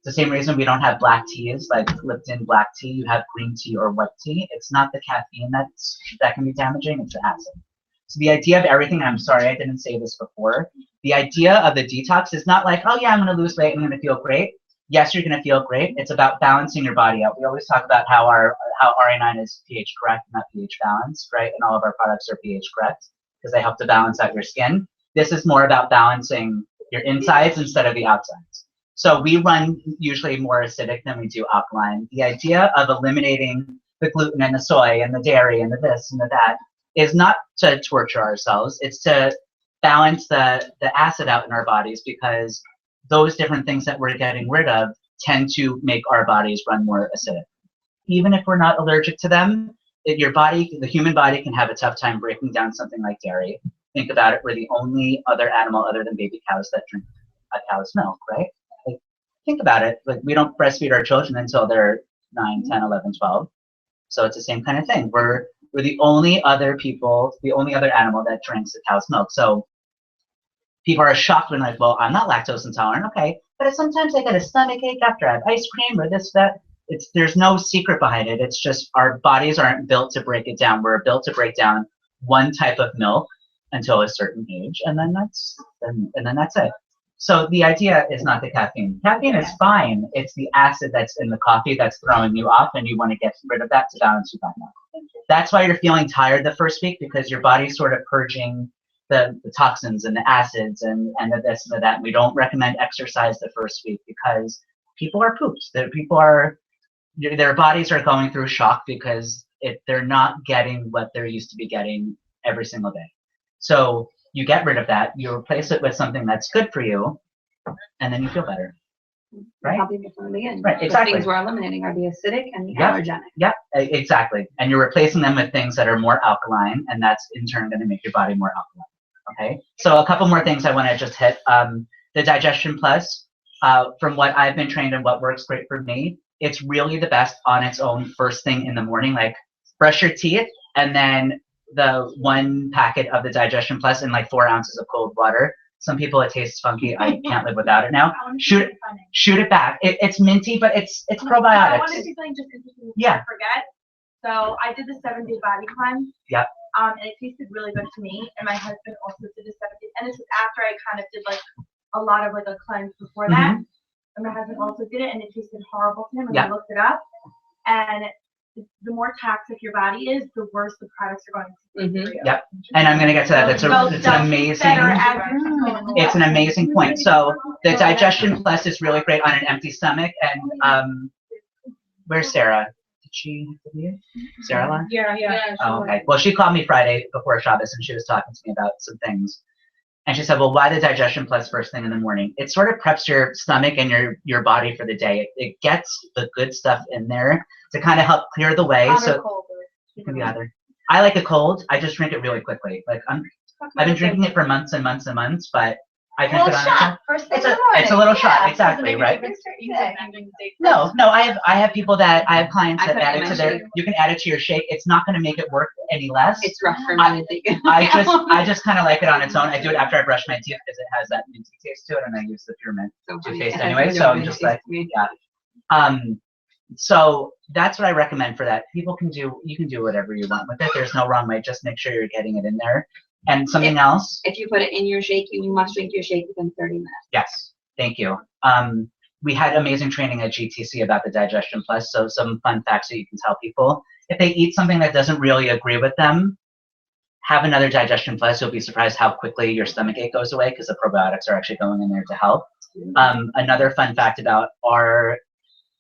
It's the same reason we don't have black teas like Lipton black tea. You have green tea or white tea. It's not the caffeine that can be damaging. It's the acid. So the idea of everything, and I'm sorry I didn't say this before, the idea of the detox is not like, oh yeah, I'm going to lose weight and I'm going to feel great. Yes, you're going to feel great. It's about balancing your body out. We always talk about how RA9 is pH correct, not pH balanced, right? And all of our products are pH correct because they help to balance out your skin. This is more about balancing your insides instead of the outsides. So we run usually more acidic than we do alkaline. The idea of eliminating the gluten and the soy and the dairy and the this and the that is not to torture ourselves. It's to balance the acid out in our bodies because those different things that we're getting rid of tend to make our bodies run more acidic. Even if we're not allergic to them, the human body can have a tough time breaking down something like dairy. Think about it, we're the only other animal other than baby cows that drink a cow's milk, right? Like, think about it, like we don't breastfeed our children until they're 9, 10, 11, 12. So it's the same kind of thing. We're the only other animal that drinks a cow's milk. So people are shocked when like, well, I'm not lactose intolerant, okay. But sometimes I get a stomach ache after I have ice cream or this, that. There's no secret behind it. It's just our bodies aren't built to break it down. We're built to break down one type of milk until a certain age, and then that's it. So the idea is not the caffeine. Caffeine is fine. It's the acid that's in the coffee that's throwing you off, and you want to get rid of that to balance you back out. That's why you're feeling tired the first week because your body's sort of purging the toxins and the acids and the this and the that. We don't recommend exercise the first week because people are pooped. Their bodies are going through shock because they're not getting what they're used to be getting every single day. So you get rid of that, you replace it with something that's good for you, and then you feel better. Right? Helping me from the beginning. Right, The exactly. things we're eliminating are the acidic and the Yep. allergenic. Yep, exactly. And you're replacing them with things that are more alkaline, and that's in turn going to make your body more alkaline. Okay, so a couple more things I want to just hit. The Digestion Plus, from what I've been trained and what works great for me, it's really the best on its own first thing in the morning. Like brush your teeth and then the 1 packet of the Digestion Plus in like 4 ounces of cold water. Some people it tastes funky. I can't live without it now. Shoot it back. It's minty, but it's probiotics. I want to do something just because you Yeah. forget. So I did the 7-day body cleanse. Yep. And it tasted really good to me. And my husband also did the 7 days. And this was after I kind of did like a lot of like a cleanse before that. And my husband also did it, and it tasted horrible to him. And I looked it up, and the more toxic your body is, the worse the products are going to be for you. Yep. And I'm gonna get to that. It's an amazing point. So the Digestion Plus is really great on an empty stomach. And where's Sarah? Did she leave? Sarah left? Yeah. Oh, okay. Well, she called me Friday before Shabbos, and she was talking to me about some things. And she said, well, why the Digestion Plus first thing in the morning? It sort of preps your stomach and your body for the day. It gets the good stuff in there to kind of help clear the way. I like it cold. I just drink it really quickly. Like I've been drinking it for months and months and months, but I drink it on its own. First thing in the morning. It's a little shot, exactly, right? No, I have people that I have clients that add it to their. You can add it to your shake. It's not going to make it work any less. It's rough for me to take it. I just kind of like it on its own. I do it after I brush my teeth because it has that minty taste to it, and I use the peppermint toothpaste anyway. So I'm just like, yeah. So that's what I recommend for that. You can do whatever you want with it. There's no wrong way. Just make sure you're getting it in there. And something else. If you put it in your shake, you must drink your shake within 30 minutes. Yes, thank you. We had amazing training at GTC about the Digestion Plus. So some fun facts that you can tell people. If they eat something that doesn't really agree with them, have another Digestion Plus. You'll be surprised how quickly your stomachache goes away because the probiotics are actually going in there to help. Another fun fact about our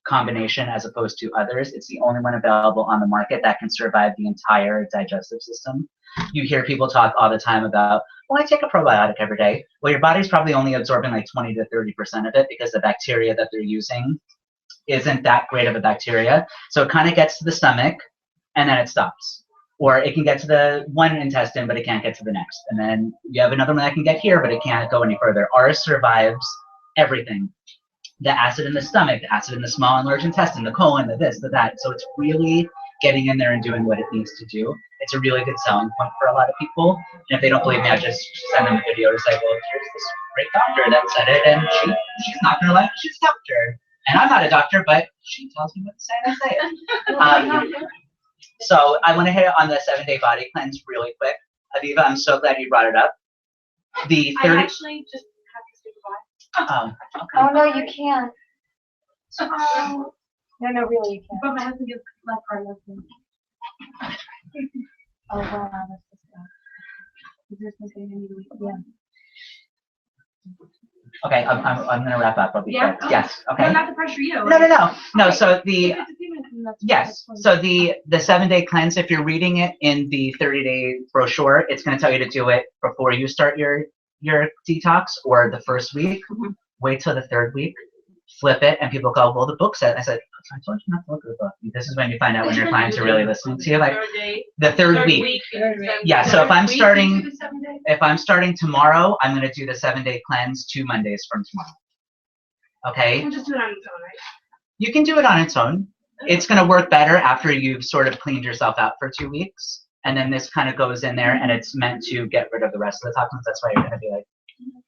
combination as opposed to others, it's the only one available on the market that can survive the entire digestive system. You hear people talk all the time about, well, I take a probiotic every day. Well, your body's probably only absorbing like 20 to 30% of it because the bacteria that they're using isn't that great of a bacteria. So it kind of gets to the stomach and then it stops. Or it can get to the one intestine, but it can't get to the next. And then you have another one that can get here, but it can't go any further. Ours survives everything. The acid in the stomach, the acid in the small and large intestine, the colon, the this, the that. So it's really getting in there and doing what it needs to do. It's a really good selling point for a lot of people. And if they don't believe me, I just send them a video to say, well, here's this great doctor that said it, and she's not gonna like it. She's a doctor. And I'm not a doctor, but she tells me what to say and I say it. So I want to hit on the 7-day body cleanse really quick. Aviva, I'm so glad you brought it up. The 30. I actually just have to say goodbye. Oh, okay. Oh no, you can't. No, really, you can't. But my husband gives left our husband. Oh, wow, that's just Is there something I need to leave? yeah. Okay, I'm gonna wrap up. I'll be quick. Yes. Okay. No, not to pressure you. No. So the If it's a few minutes, then that's yes. fine. So the 7-day cleanse. If you're reading it in the 30-day brochure, it's gonna tell you to do it before you start your detox or the first week. Wait till the 3rd week. Flip it, and people go, well, the book said. I said, I told you not to look at the book. This is when you find out when your clients are really listening to you. Like the third week. Yeah. So if I'm starting tomorrow, I'm gonna do the 7-day cleanse 2 Mondays from tomorrow. Okay. We'll just do it on its own, right? You can do it on its own. It's gonna work better after you've sort of cleaned yourself out for 2 weeks, and then this kind of goes in there, and it's meant to get rid of the rest of the toxins. That's why you're gonna be like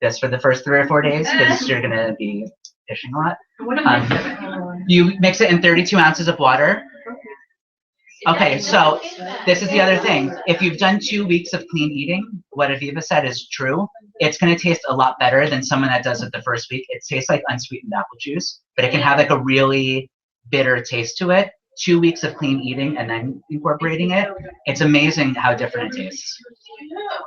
this for the first 3 or 4 days because you're gonna be fishing a lot. You mix it in 32 ounces of water. Okay, so this is the other thing. If you've done 2 weeks of clean eating, what Aviva said is true. It's going to taste a lot better than someone that does it the first week. It tastes like unsweetened apple juice, but it can have like a really bitter taste to it. 2 weeks of clean eating and then incorporating it, it's amazing how different it tastes.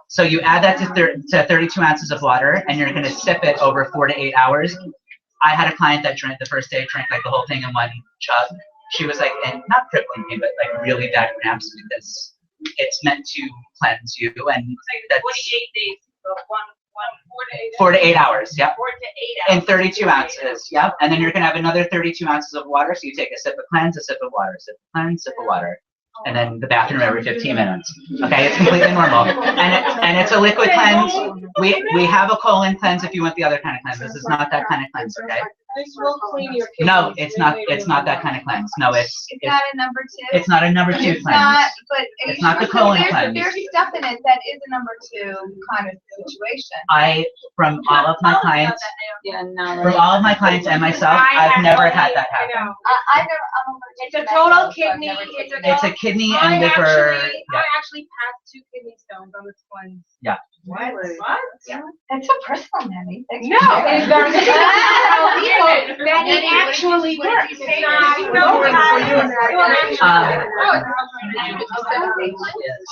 So you add that to 32 ounces of water, and you're going to sip it over 4 to 8 hours. I had a client that drank the first day, drank like the whole thing in one chug. She was like, and not crippling pain, but like really bad cramps with this. It's meant to cleanse you, and that's 48 days, so 4 to 8 hours. Yep. 4 to 8 hours. And 32 ounces. Yep. And then you're gonna have another 32 ounces of water. So you take a sip of cleanse, a sip of water, sip of cleanse, sip of water. And then the bathroom every 15 minutes. Okay, it's completely normal. And it's a liquid cleanse. We have a colon cleanse if you want the other kind of cleanse. This is not that kind of cleanse, okay? This will clean your No, kidneys. it's not that kind of cleanse. No, It's not a number 2. it's not a number 2 It's cleanse. not, but It's not the colon there's, cleanse. There's stuff in it that is a number 2 kind of situation. From all of my clients, Yeah, no. from all of my clients and myself, I've never had that happen. I've never, I'm allergic It's a to total myself, so I've kidney, never it's taken a it. It's a kidney and I liver. actually passed 2 kidney stones on this one. What? Yeah. That's so personal, Manny. Thanks No, for it's sharing. very that it actually works.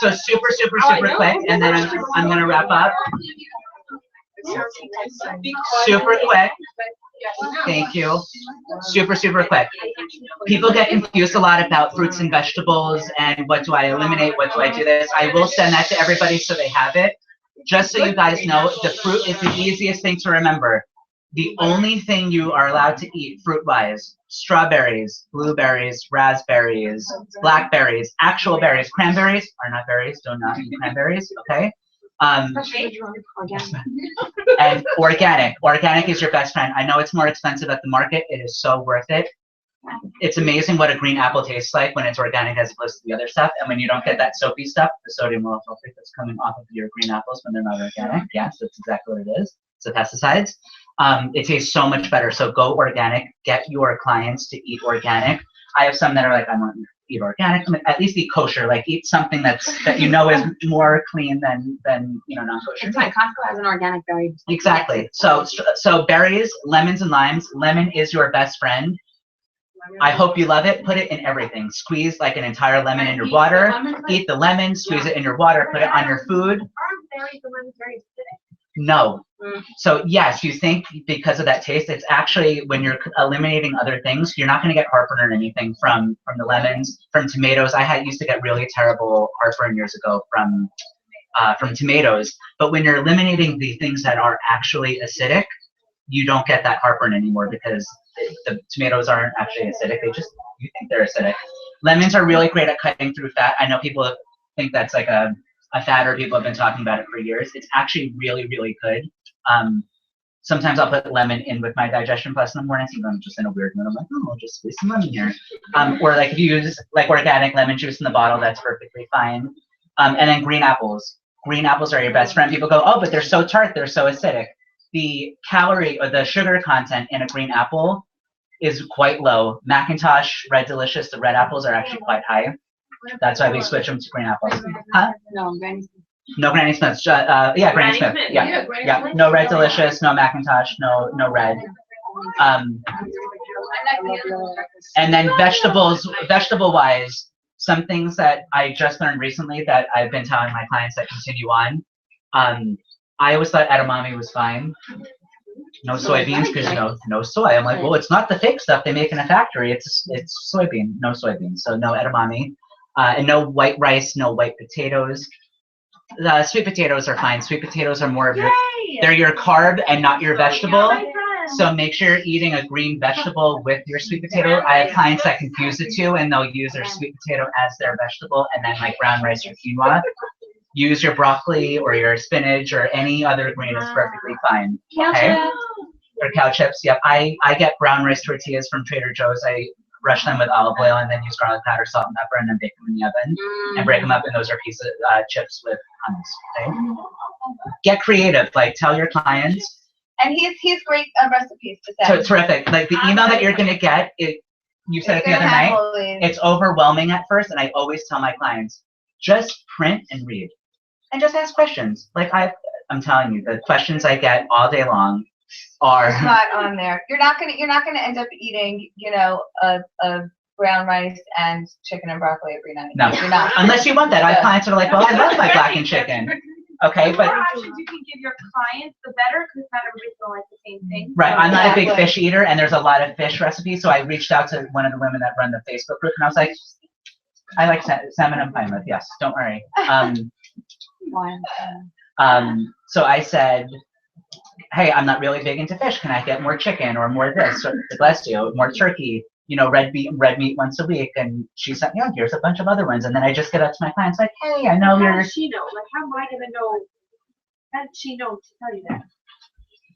So super quick, and then I'm gonna wrap up. Super quick. Thank you. Super quick. People get confused a lot about fruits and vegetables and what do I eliminate, what do I do this. I will send that to everybody so they have it. Just so you guys know, the fruit is the easiest thing to remember. The only thing you are allowed to eat fruit-wise, strawberries, blueberries, raspberries, blackberries, actual berries, cranberries are not berries, do not eat cranberries, okay? And organic. Organic is your best friend. I know it's more expensive at the market. It is so worth it. It's amazing what a green apple tastes like when it's organic as opposed to the other stuff. And when you don't get that soapy stuff, the sodium sulfate that's coming off of your green apples when they're not organic. Yes, that's exactly what it is. It's the pesticides. It tastes so much better. So go organic. Get your clients to eat organic. I have some that are like, I want to eat organic. I mean, at least eat kosher. Like eat something that you know is more clean than non-kosher. It's fine. Costco has an organic berry. Exactly. So berries, lemons and limes. Lemon is your best friend. I hope you love it. Put it in everything. Squeeze like an entire lemon in your water. Eat the lemon. Squeeze it in your water. Put it on your food. No. So yes, you think because of that taste, it's actually when you're eliminating other things, you're not going to get heartburn or anything from the lemons, from tomatoes. I used to get really terrible heartburn years ago from tomatoes. But when you're eliminating the things that are actually acidic, you don't get that heartburn anymore because the tomatoes aren't actually acidic. You think they're acidic. Lemons are really great at cutting through fat. I know people think that's like a fad, or people have been talking about it for years. It's actually really good. Sometimes I'll put lemon in with my Digestion Plus in the morning. Sometimes I'm just in a weird mood. I'm like, oh, I'll just squeeze some lemon here. Or like if you use like organic lemon juice in the bottle, that's perfectly fine. And then green apples. Green apples are your best friend. People go, oh, but they're so tart, they're so acidic. The calorie or the sugar content in a green apple is quite low. Macintosh, Red Delicious, the red apples are actually quite high. That's why we switch them to green apples. Huh? No, Granny. No Granny Smiths. Granny Smith. Yeah. No Red Delicious, no Macintosh, no red. And then vegetable-wise, some things that I just learned recently that I've been telling my clients that continue on. I always thought edamame was fine. No soybeans because no soy. I'm like, well, it's not the fake stuff they make in a factory. It's soybean, no soybeans. So no edamame, and no white rice, no white potatoes. The sweet potatoes are fine. Sweet potatoes are more of they're your carb and not your vegetable. So make sure you're eating a green vegetable with your sweet potato. I have clients that confuse the two and they'll use their sweet potato as their vegetable and then like brown rice or quinoa. Use your broccoli or your spinach or any other green is perfectly fine. Okay? Or cow chips. Yep. I get brown rice tortillas from Trader Joe's. I brush them with olive oil and then use garlic powder, salt, and pepper, and then bake them in the oven and break them up. And those are pieces chips with hummus. Okay? Get creative. Like tell your clients. And he's great recipes to send. So terrific. Like the email that you're gonna get, you said it the other night. It's overwhelming at first, and I always tell my clients, just print and read, and just ask questions. Like I'm telling you, the questions I get all day long are it's not on there. You're not gonna end up eating, a brown rice and chicken and broccoli every night. No, you're not. Unless you want that. I have clients that are like, well, I love my blackened chicken. Okay, but options you can give your clients, the better, because not everybody's gonna like the same thing. right, I'm not a big fish eater, and there's a lot of fish recipes. So I reached out to one of the women that run the Facebook group, and I was like, I like salmon and Plymouth. Yes, don't worry. So I said, hey, I'm not really big into fish. Can I get more chicken or more this or bless you, more turkey? You know, red meat once a week. And she said, yeah, here's a bunch of other ones. And then I just get up to my clients like, hey, I know How you're. does she know? Like, how am I gonna know? How did she know to tell you that?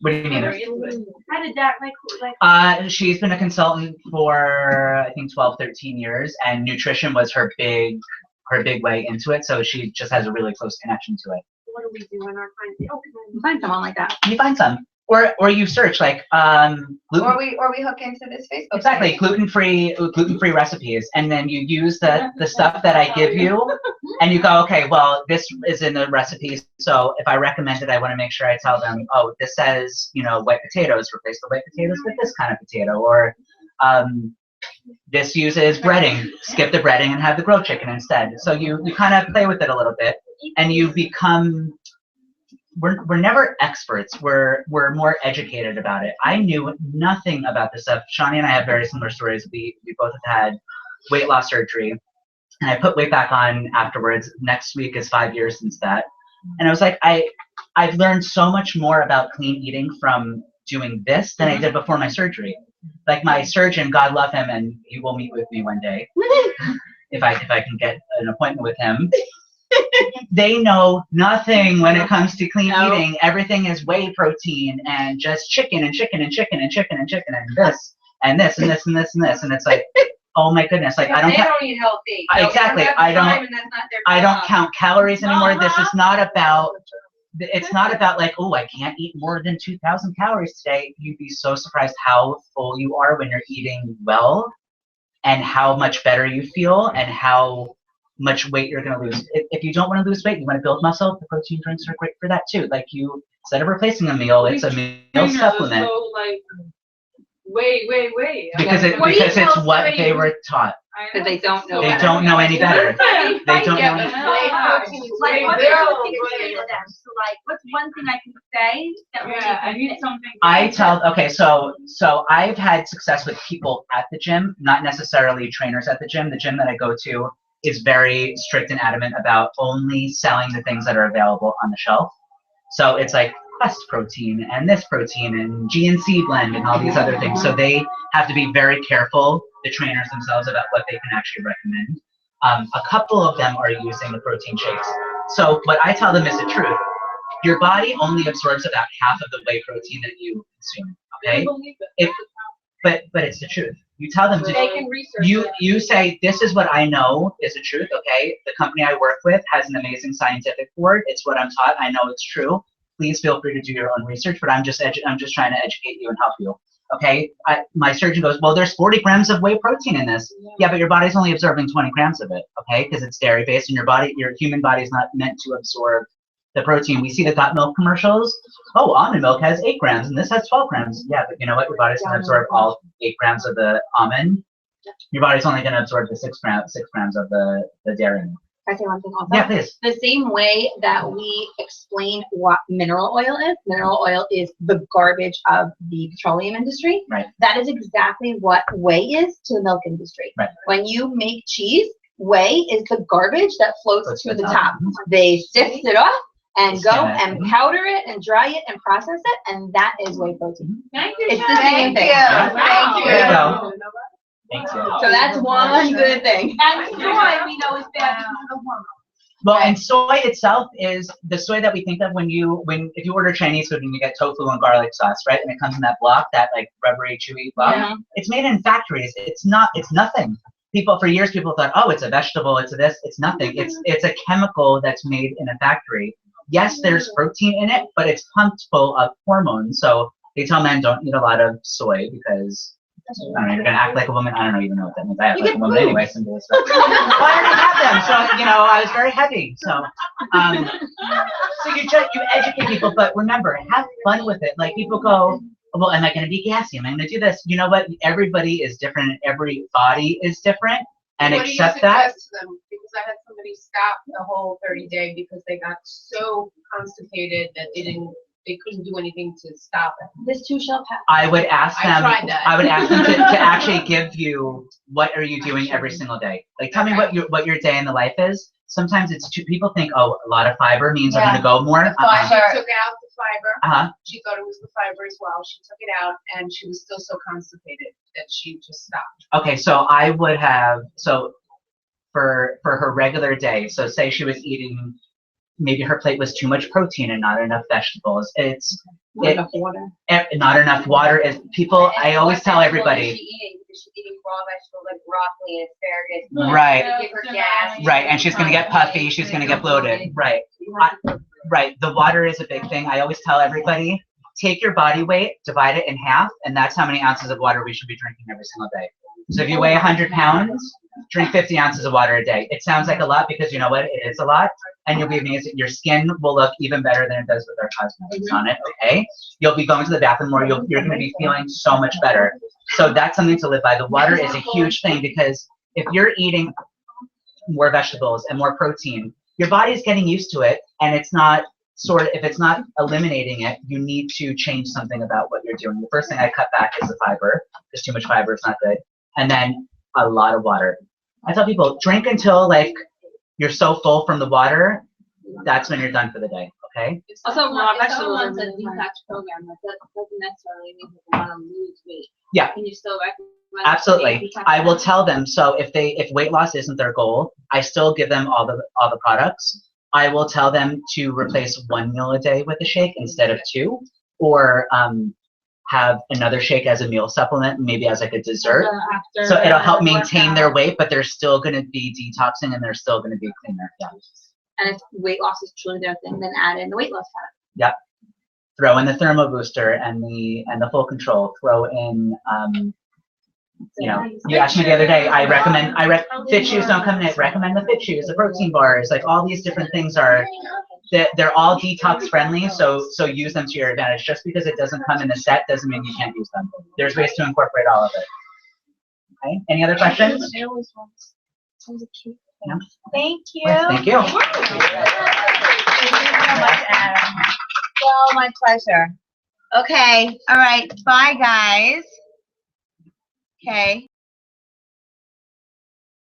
What do you mean? How did that like? She's been a consultant for I think 12, 13 years, and nutrition was her big way into it. So she just has a really close connection to it. What do we do in our time? Oh, You find someone like that. You find some, or you search like gluten. Or we hook into this Facebook. Exactly, gluten-free recipes, and then you use the stuff that I give you, and you go, okay, well, this is in the recipe, so if I recommend it, I want to make sure I tell them, oh, this says, you know, white potatoes, replace the white potatoes with this kind of potato, or this uses breading, skip the breading and have the grilled chicken instead. So you kind of play with it a little bit, and you become. We're never experts. We're more educated about it. I knew nothing about this stuff. Shawnee and I have very similar stories. We both have had weight loss surgery, and I put weight back on afterwards. Next week is 5 years since that, and I was like, I've learned so much more about clean eating from doing this than I did before my surgery. Like my surgeon, God love him, and he will meet with me one day if I can get an appointment with him. They know nothing when it comes to clean eating. Everything is whey protein and just chicken and chicken and chicken and chicken and chicken and this and this and this and this and this, and it's like, oh my goodness, like I don't. They don't eat healthy. Exactly, I don't count calories anymore. This is not about. It's not about like, oh, I can't eat more than 2,000 calories today. You'd be so surprised how full you are when you're eating well, and how much better you feel, and how much weight you're going to lose. If you don't want to lose weight, you want to build muscle, the protein drinks are great for that too. Like you, instead of replacing a meal, it's a meal supplement. So like, wait. Because it's what they were taught. Because they don't know. They don't know any better. They don't know any better. Like, what's one thing you say to them? So, like, what's one thing I can say that will I need something. So I've had success with people at the gym, not necessarily trainers at the gym. The gym that I go to is very strict and adamant about only selling the things that are available on the shelf. So it's like Quest protein and this protein and GNC blend and all these other things. So they have to be very careful, the trainers themselves, about what they can actually recommend. A couple of them are using the protein shakes. So what I tell them is the truth. Your body only absorbs about half of the whey protein that you consume. Okay? But it's the truth. You tell them you say, this is what I know is the truth, okay? The company I work with has an amazing scientific board. It's what I'm taught. I know it's true. Please feel free to do your own research, but I'm just trying to educate you and help you, okay? My surgeon goes, well, there's 40 grams of whey protein in this. Yeah, but your body's only absorbing 20 grams of it, okay? Because it's dairy-based, and your human body is not meant to absorb the protein. We see the gut milk commercials. Oh, almond milk has 8 grams and this has 12 grams. Yeah, but you know what? Your body's going to absorb all 8 grams of the almond. Your body's only going to absorb the 6 grams of the dairy milk. Can I say one thing also? Yeah, please. The same way that we explain what mineral oil is. Mineral oil is the garbage of the petroleum industry. Right. That is exactly what whey is to the milk industry. Right. When you make cheese, whey is the garbage that floats to the top. They sift it off and go and powder it and dry it and process it, and that is whey protein. Thank you. It's the same thing. Thank you. There you go. Thank you. So that's one good thing. And soy we know is bad because of hormones. Well, and soy itself is the soy that we think of if you order Chinese food and you get tofu and garlic sauce, right? And it comes in that block, that like rubbery, chewy block. Yeah. It's made in factories. It's nothing. For years, people thought, oh, it's a vegetable, it's nothing. It's a chemical that's made in a factory. Yes, there's protein in it, but it's pumped full of hormones. So they tell men don't eat a lot of soy because, I don't know, you're going to act like a woman. I don't even know what that means. I act like a woman anyway. So well, I already have them. So, I was very heavy. So, so you educate people, but remember, have fun with it. Like people go, well, am I going to be gassy? Am I going to do this? You know what? Everybody is different. Every body is different. And what accept do you that. suggest to them? Because I had somebody stop the whole 30-day because they got so constipated that they didn't they couldn't do anything to stop it. This too shall pass. I would ask I them. tried that. I would ask them to actually give you what are you doing every single day. Like tell me what your day in the life is. Sometimes it's too. People think, oh, a lot of fiber means I'm gonna go more. She took out the fiber. Uh-huh. She thought it was the fiber as well. She took it out, and she was still so constipated that she just stopped. Okay, so I would have for her regular day. So say she was eating, maybe her plate was too much protein and not enough vegetables. Not enough water. Not enough water. Is people. I always tell everybody. She's eating raw vegetables like broccoli and asparagus. Right. Give her gas. Right, and she's gonna get puffy. She's gonna get bloated. Right. Right. The water is a big thing. I always tell everybody, take your body weight, divide it in half, and that's how many ounces of water we should be drinking every single day. So if you weigh 100 pounds, drink 50 ounces of water a day. It sounds like a lot because you know what? It is a lot, and you'll be amazed. Your skin will look even better than it does with our cosmetics on it, okay? You'll be going to the bathroom more. You're going to be feeling so much better. So that's something to live by. The water is a huge thing because if you're eating more vegetables and more protein, your body's getting used to it, and it's not if it's not eliminating it, you need to change something about what you're doing. The first thing I cut back is the fiber. There's too much fiber, it's not good. And then a lot of water. I tell people, drink until like you're so full from the water, that's when you're done for the day, okay? Also, raw vegetables are a detox program. That doesn't necessarily mean that they want to lose weight. Yeah. Can you still recommend? Absolutely. I will tell them, so if weight loss isn't their goal, I still give them all the products. I will tell them to replace 1 meal a day with a shake instead of 2, or have another shake as a meal supplement, maybe as like a dessert. So it'll help maintain their weight, but they're still going to be detoxing and they're still going to be cleaner. Yeah. And if weight loss is truly their thing, then add in the weight loss product. Yep. Throw in the thermo booster and the full control. Throw in you asked me the other day, fit shoes don't come in it. Recommend the fit shoes, the protein bars, like all these different things they're all detox friendly, so use them to your advantage. Just because it doesn't come in the set doesn't mean you can't use them. There's ways to incorporate all of it. Okay, any other questions? No? Thank you. Thank you. Thank you so much, Adam. So my pleasure. Okay, all right, bye guys. Okay.